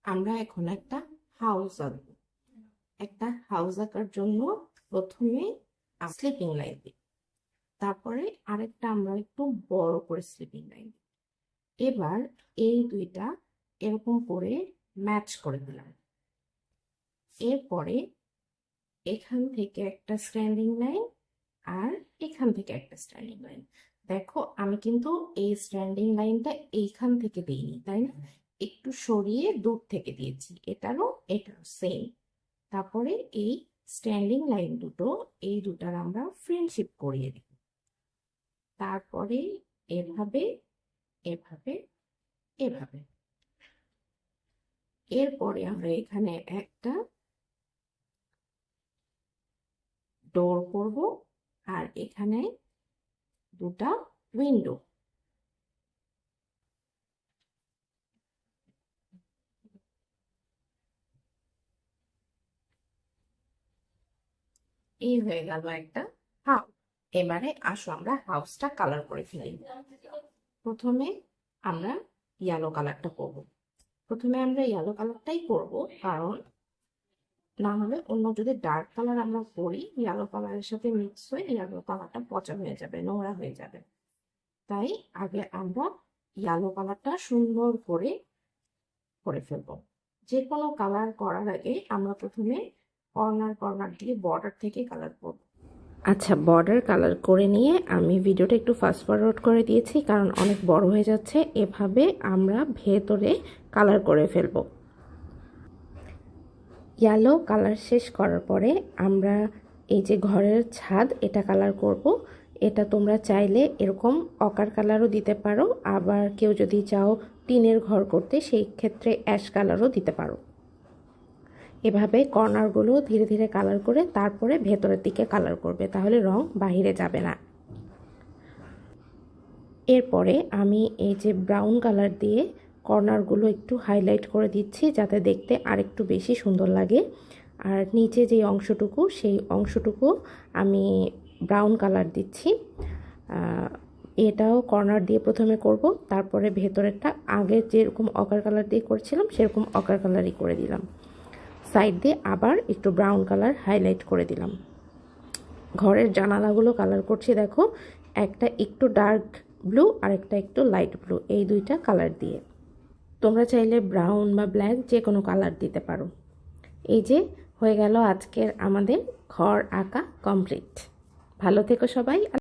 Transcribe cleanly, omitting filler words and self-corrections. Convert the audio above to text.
আমরা এখন একটা হাউস আঁকবো। একটা হাউস আঁকার জন্য প্রথমে স্লিপিং লাইন দিই, তারপরে আরেকটা আমরা একটু বড় করে স্লিপিং লাইন দিই। এবার এই দুইটা এরকম করে ম্যাচ করে দিলাম। এরপরে এখান থেকে একটা স্ট্যান্ডিং লাইন আর এখান থেকে একটা স্ট্যান্ডিং লাইন। দেখো আমি কিন্তু এই স্ট্যান্ডিং লাইনটা এইখান থেকে দিইনি, তাই না? একটু সরিয়ে দূর থেকে দিয়েছি। এটারও সেম। তারপরে এই স্ট্যান্ডিং লাইন দুটো, এই দুটার আমরা ফ্রেন্ডশিপ করিয়ে দিব। তারপরে এভাবে এভাবে এভাবে। এরপরে আমরা এখানে একটা ডোর করব আর এখানে দুটা উইন্ডো। এই হয়ে গেল একটা হাউস। এবারে আসো আমরা হাউসটা কালার করে ফেলি। প্রথমে আমরা ইয়েলো কালারটা করব। প্রথমে আমরা ইয়েলো কালারটাই করব, কারণ না হলে অন্য যদি ডার্ক কালার আমরা করি, ইয়েলো কালারের সাথে মিক্স হয়ে ইয়েলো কালারটা পচা হয়ে যাবে, নোংরা হয়ে যাবে। তাই আগে আমরা ইয়েলো কালারটা সুন্দর করে করে ফেলবো। যে কোনো কালার করার আগে আমরা প্রথমে কর্নার কর্নার দিয়ে বর্ডার থেকে কালার করব। আচ্ছা, বর্ডার কালার করে নিয়ে আমি ভিডিওটা একটু ফাস্ট ফরওয়ার্ড করে দিয়েছি, কারণ অনেক বড় হয়ে যাচ্ছে। এভাবে আমরা ভেতরে কালার করে ফেলব। ইয়েলো কালার শেষ করার পরে আমরা এই যে ঘরের ছাদ, এটা কালার করব। এটা তোমরা চাইলে এরকম অকার কালারও দিতে পারো, আবার কেউ যদি চাও টিনের ঘর করতে, সেই ক্ষেত্রে অ্যাশ কালারও দিতে পারো। এভাবে কর্নারগুলো ধীরে ধীরে কালার করে তারপরে ভেতরের দিকে কালার করবে, তাহলে রং বাহিরে যাবে না। এরপরে আমি এই যে ব্রাউন কালার দিয়ে কর্নারগুলো একটু হাইলাইট করে দিচ্ছি, যাতে দেখতে আরেকটু বেশি সুন্দর লাগে। আর নিচে যে অংশটুকু, সেই অংশটুকু আমি ব্রাউন কালার দিচ্ছি। এটাও কর্নার দিয়ে প্রথমে করব, তারপরে ভেতরেরটা আগে যেরকম অকার কালার দিয়ে করেছিলাম সেরকম অকার কালারই করে দিলাম। সাইড দিয়ে আবার একটু ব্রাউন কালার হাইলাইট করে দিলাম। ঘরের জানালাগুলো কালার করছি, দেখো, একটা একটু ডার্ক ব্লু আর একটা একটু লাইট ব্লু, এই দুইটা কালার দিয়ে। তোমরা চাইলে ব্রাউন বা ব্ল্যাক যে কোনো কালার দিতে পারো। এই যে হয়ে গেল আজকের আমাদের ঘর আঁকা কমপ্লিট। ভালো থেকো সবাই।